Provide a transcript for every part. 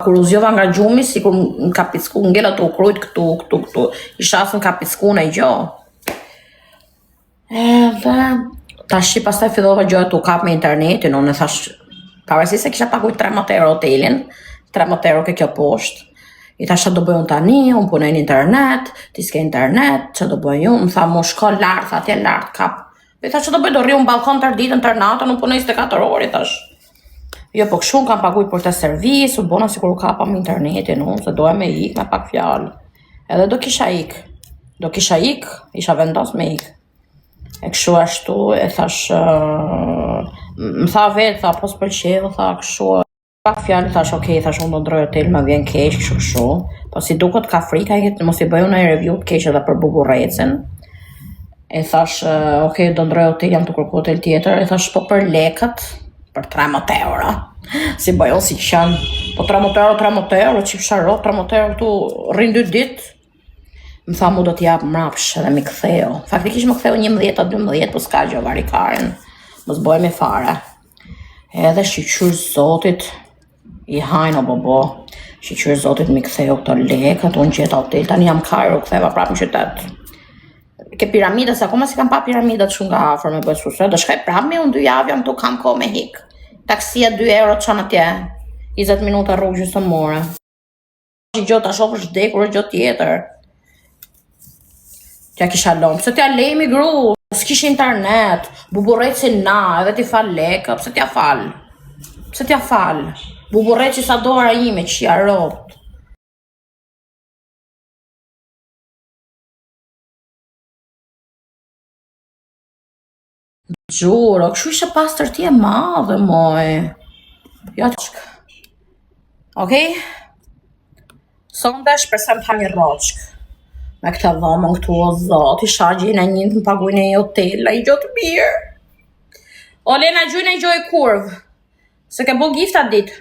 Kur u zgjova nga gjumi, sikur më ka picku ngella të u krujt këtu. I shasën ka picku në gjo. Edhe tash pastaj fillova gjoja të u kap me internetin, unë thash, pavarësisht se kisha paguar 13 euro hotelin, 13 euro ke kjo poshtë. I thash çfarë do bëj unë tani, unë punoj në internet, ti s'ke internet, çfarë do bëj unë? Më tha mo shko lart, atje lart kap. I thash çfarë do bëj, do rri në balkon tër ditën tër natën, unë punoj 24 orë, i thash. Jo, po kështu kam paguaj për të servis, u bona sikur u kapa me internetin, unë se doja me ik me pak fjalë. Edhe do kisha ik, isha vendos me ik. E kështu ashtu, e thash, më tha vetë, tha, po s'pëlqeu, tha, kështu, pak fjalë, thash, okej, thash, unë do ndroj hotel, më vjen keq, kështu, po si duket ka frika, mos i bëju në review të keq edhe për buburrecën. E thash, okej, do ndroj hotel, jam të kërku hotel tjetër, e thash, po për lekët, për 13 euro. Si bëjo si qënë, po 13 euro, që fsharo, 13 euro këtu rrin 2 ditë. Më tha mu do t'jap mrapsh edhe mi ktheu. Faktikisht më ktheu 11-12, po s'ka gjë varikaren. Mos bëhemi fare. Edhe shqyqyr zotit, i hajnë o bobo. Shqyqyr zotit mi ktheu këto lekët, unë gjeta hotel, tani jam Kairo, ktheva prap në qytet. Ke piramida, se akoma si kam pa piramidat shumë nga afër me bëj susre, do shkaj prap me unë 2 javë jam tu kam ko me hik. Taksia 2 euro çan atje, 20 minuta rrugë gjysmore. Gjë ta shohësh vdekur gjë tjetër. T'ja kisha lëmë, pse t'ja lejmi gru, s'kish internet, buburreci na, edhe t'i fal lekë, pse t'ja fal? Pse t'ja fal? Buburreci sa dora ime, qia rot. Gjuro, kështu ishe pastër ti e madhe, moj. Ja të shkë. Okej? Sonde shpresem të ha një roçk. Me këta dhomën këtu o zot, i shagjin e njën të më paguin e një hotel, a i gjotë mirë. O Lena, gjujnë e gjoj kurvë. Se ke bo gifta ditë.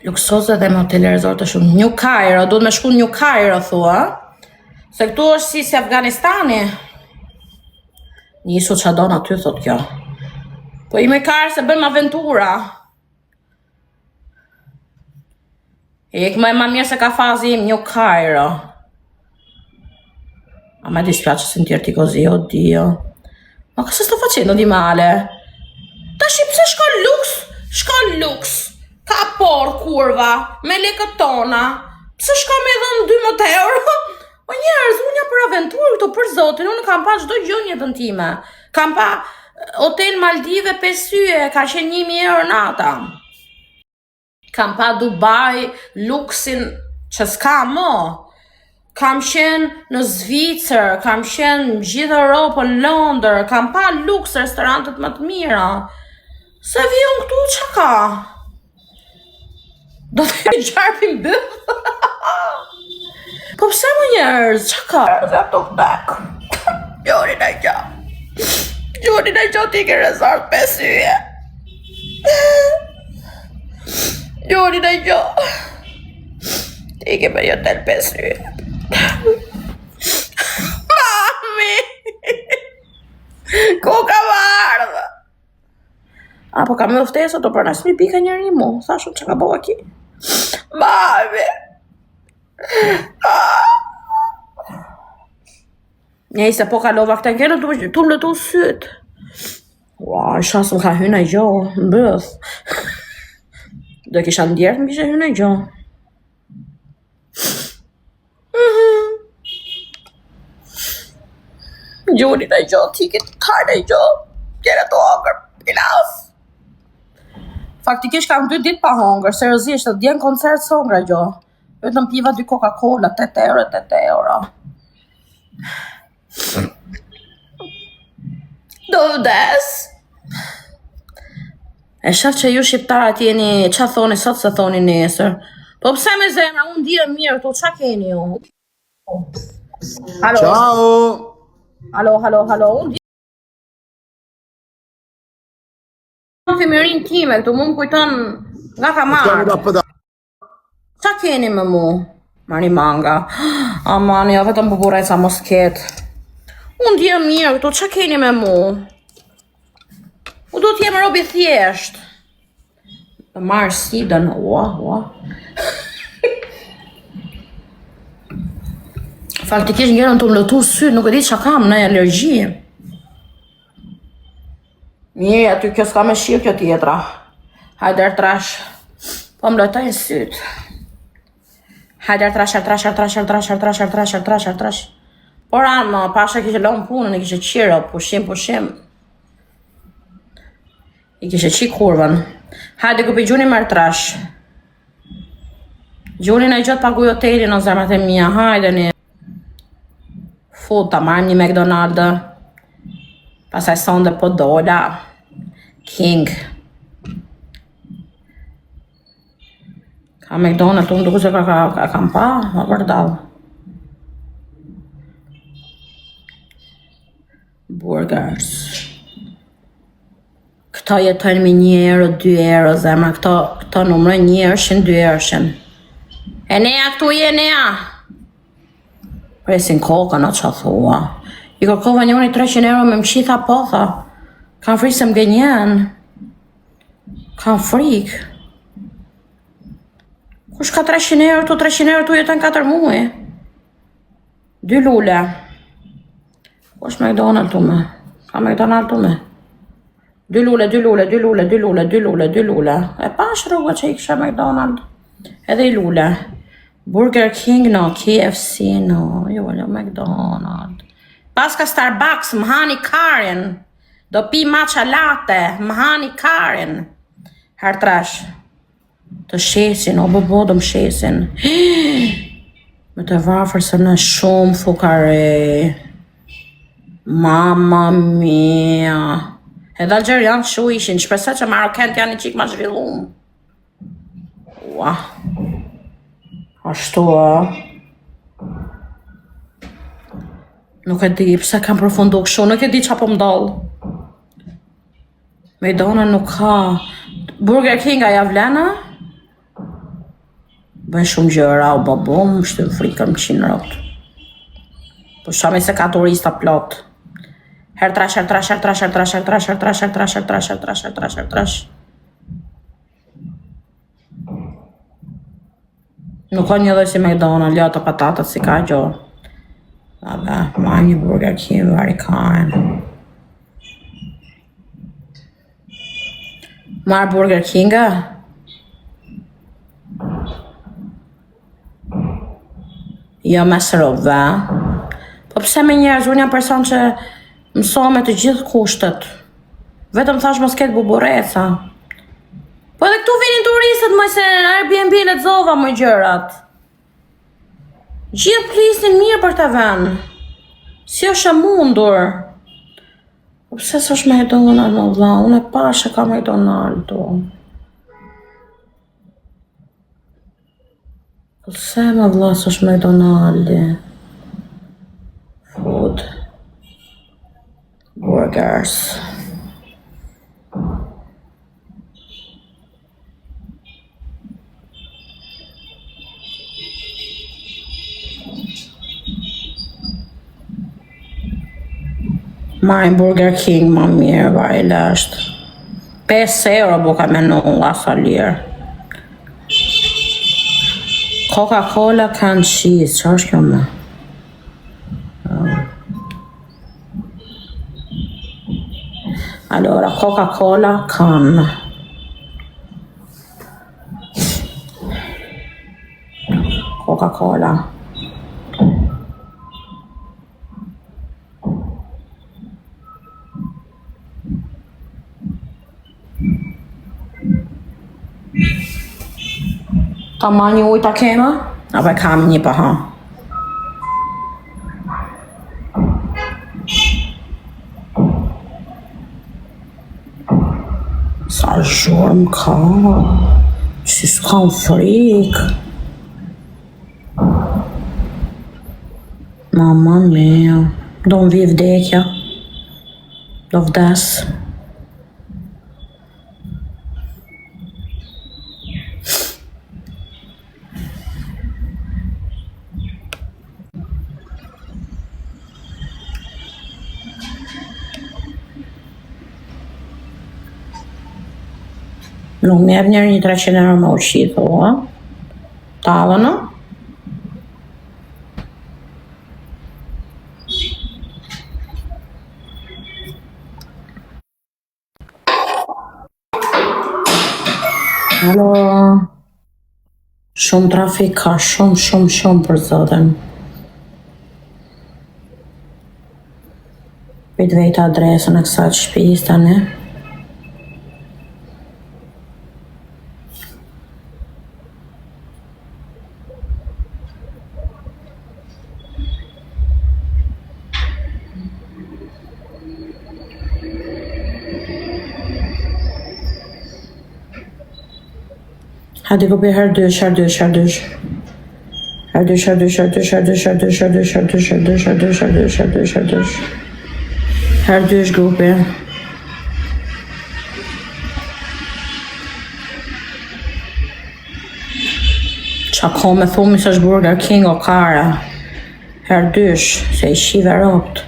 Luksoze dhe me hotel e resort të shumë. New Cairo, duhet me shku New Cairo, thua. Se këtu është si Afganistani. Nisu që do në ty, thot kjo. Po i me karë se bëjmë aventura. Ik më e ma mirë se ka fazi im New Cairo. A me dispiace sentirti così, oddio. Ma cosa sto facendo di male? Tash pse shkon lux. Ka por kurva, me lekët tona. Pse shka me dhënë 12 euro? O njerëz, unë jam për aventurë këto për zotin, unë kam pa çdo gjë në jetën time. Kam pa hotel Maldive 5 yje, ka qenë 1000 euro nata. Kam pa Dubai, luksin që s'ka mo. Kam qenë në Zvicër, kam qenë në gjithë Europën, Londër, kam pa luks restorantet më të mira. Se vion këtu që ka? Do të e gjarpin bëllë. Po pse më njerëz, që ka? Dhe to back. Gjoni në gjo ti ke resort 5 yje. Gjoni në gjo. Ti ke me hotel 5 yje. Mami! Ku ka ardhë? Po ka me ufteso të përna smi pika njëri mu. Thashu që ka bëva ki. Mami! Njej se po kalova këta nkene tu më lëtu syt. Ua, shasë më ka hyna i gjo, në bëth. Do kisha ndjerë më kisha hyna i gjo. Gjuni në i gjo, tikit karë i gjo. Gjene të hongër, pilas. Faktikisht kam 2 ditë pa hongër, seriosisht, të djenë koncert së hongër i gjo. Vetëm piva 2 Coca-Cola, 8 euro. Do vdes. E shaf që ju shqiptarët jeni, qa thoni sot se thoni nesër. Po pse me zemra, unë dhije mirë këtu, qa keni ju? Halo? Ciao! Halo, unë dhije. Në femirin time, këtu mu më kujton nga ka marë. Qa keni me mu? Mani manga. Amani, ja vetëm buburajca mos ketë. Unë dhje mirë këtu, qa keni me mu? U do t'jem robi thjesht. Të marrë sidën, ua. Faktikisht njerën të më lëtu sytë, nuk e di që kam, në alergji. Mirë, aty kjo s'ka me shirë kjo tjetra. Hajder trash. Po më lëtojnë sytë. Hajder trash. Por anë, më pasha kishe lonë punën, i kishe qiro, pushim. I kishe qi kurvën. Hajde ku pi gjuni mërë trash. Gjuni në i gjotë paguj hotelin o zemrat e mija, hajde një. Fut ta marrë një McDonald's. Pasaj sonde po dola. King. Ka McDonald's, unë duke se ka kam pa, më përdal. Burgers. Këto jetojnë me 1 euro, 2 euro, zemra, këto numre 1 euroshin, 2 euroshin. E neja këtu je, neja. Presin kokën o që thua. I kërkova njëri 300 euro me më qitha po, tha. Kam frikë se më gënjen. Kam frikë. Kush ka 300 euro, tu 300 euro tu jetën 4 muaj. 2 lule. Kush McDonald's tu me? Ka McDonald's tu me? 2 lule. E pash rrugë që i kësha McDonald's. Edhe i lule. Burger King no, KFC no, jo McDonald's. Paska Starbucks, më hani Karin. Do pi matcha latte, më hani Karin. Hertrash. Të shesin, o bobo do më shesin. Me të varfër se në shumë fukare. Mamma mia. Edhe Algerian shu ishin, shpresa që Marokent janë i qik ma zhvillum. Ua. Ashtu, Nuk e di, pse kam përfundu kështu, nuk e di qa po mdall. McDonald's nuk ka. Burger King a javlena? Bën shumë gjëra, o babo, më shtë frikën më 100 rot. Po shame se ka turista plot. Hertrash. Nuk ka një dhe si McDonald's, jo të patatët si ka gjo. Vabbè, ma një Burger King vari kanë. Marë Burger Kinga? Jo me sërove. Po pse me njerëz, unë jam person që mëso me të gjithë kushtet. Vetëm thash mos ketë bubureca. Po edhe këtu vinin turistët më se në Airbnb lexova më gjërat. Gjithë flisin mirë për të vend. Si është e mundur? Po pse s'është McDonald's më vlla? Unë e pasha ka McDonald's tu. Po pse më vlla s'është McDonald's? Food. Burgers. Marrin Burger King më mirë, vaj lasht. 5 euro bu ka menu, asa lirë. Coca-Cola can cheese, që është kjo me? Allora, Coca-Cola can. Coca-Cola. Ta ma një ujta kema? Apo e kam një pa ha? Sa zhurm ka? Që s'kam frik? Mamma mia, do më vi vdekja. Do vdes. Nuk më jep njerë një 300 euro me uqi, thua. Tallën, Alo. Shumë trafik ka, shumë për zotin. Pit vejtë adresën e kësaj shtëpisë tani. Hadi kopi herdysh. Herdysh grupi. Qa ka me thumi se është Burger King o kara. Herdysh, se I shive ropt.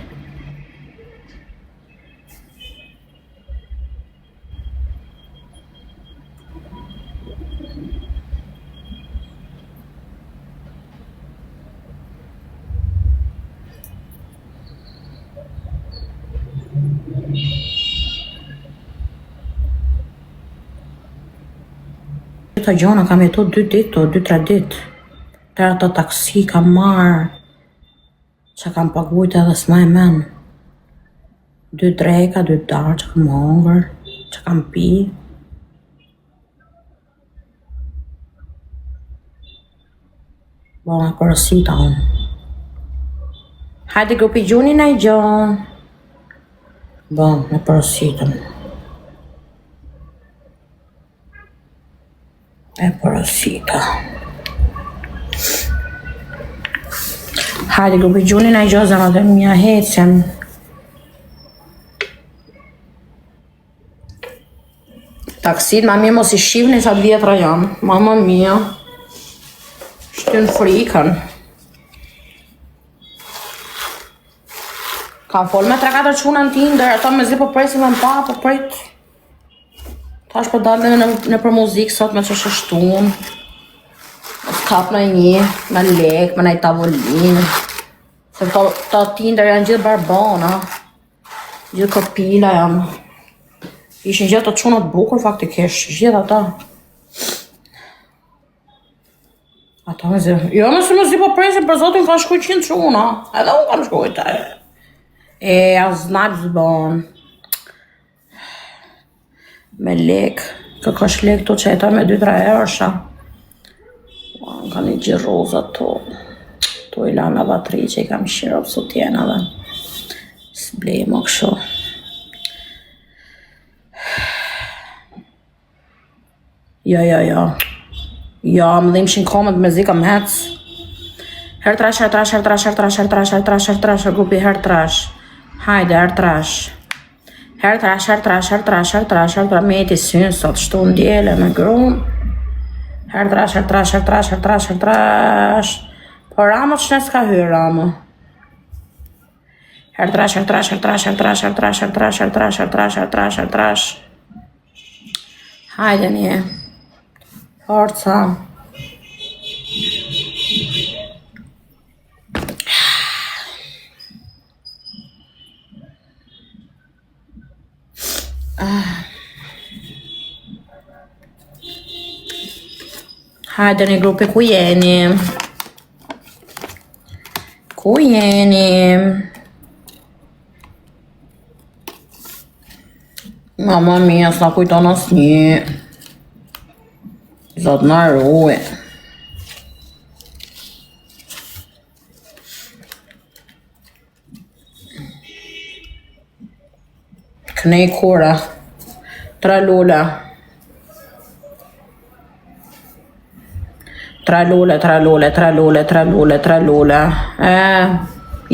Këto gjona kam jetu 2 ditë, 2-3 ditë. Tërë ato taksi kam marrë, që kam pagujt edhe s'ma e men. 2 dreka, 2 darë që kam hongër, që kam pi. Bo, me përësita unë. Hajde grupi gjuni na I gjonë. Bo, me përësitën. E përësita. Hajde grupi gjuni na I gjonë zëma dhe mja hecem. Taksit ma mirë mos I shifni sa 10 jam. Mama mia. Shtyn frikën. Kam fol me 3-4 quna në Tinder, ato me zi po presin me mpa, po prit. Tash po dalë në për muzikë sot me që shështun. S'kap në një, me lek, me nëjë tavolinë. Se ta Tinder janë gjithë barbona. Gjithë kopila janë. Ishin gjithë të qunat bukur faktikisht, gjithë ata. Ata me zi, jo me zi po presin për zotin ka shkuj 100 quna. Edhe unë kam shkuj të a znajp zbon. Me lek, kësh lek të qeta me 2-3 ersha. Ka një gjithë rozat to. To I lana vatri që I kam shirë pësë tjena dhe. S'blej më kësho. Jo. Ja, më dhim shin komend me zika më hec. Hertrash, grupi hertrash. Hajde, hertrash. Hertrash, meti synë sot, shtu ndjele me grunë. Hertrash. Po Ramo që ne s'ka hyrë, Ramo. Hertrash. Hajde një. Forca. Hajde një grupi, ku jeni? Mama mia, s'na kujton asnjë. Zot na ruaj. Kënej kura. Tralula.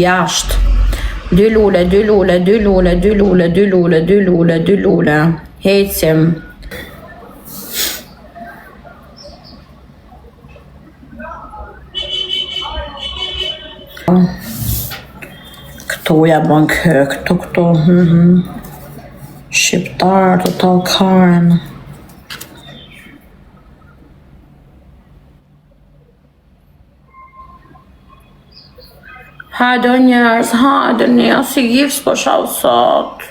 Jashtë. 2 lule. Hecim. Këto ja bën këto. Shqiptar të talkaren. Hajde njerëz, hajde një, si gifës po shau sot.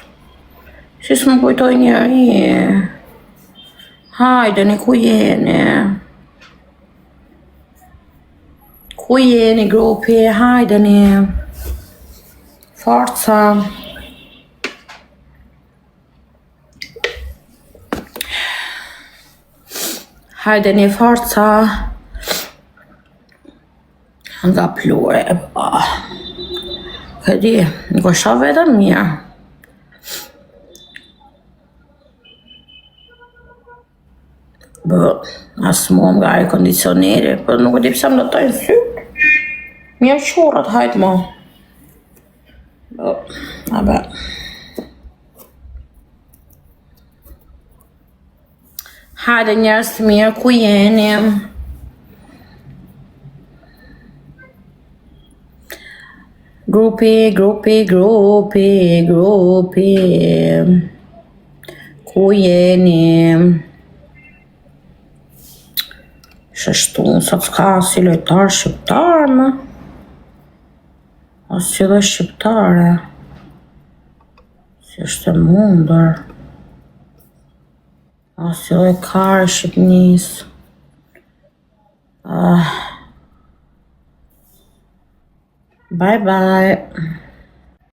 Si s'më kujtoj njeri. Hajde një, ku jeni? Ku jeni grupi, hajde një. Forca. Hajde një forca. Nga plure, këdi, nuk është vetëm mirë. Asë mu nga air kondicioneri, për nuk e di pse më do të tajnë sytë. Mirë qurët, hajtë mo. Abe. Hajde njerës të mirë, ku jeni? Grupi. Ku jeni? Shështu, sot s'ka si lojtar shqiptar, më? O si dhe shqiptare? Si është e mundër? O si dhe kare shqipnis? Bye bye.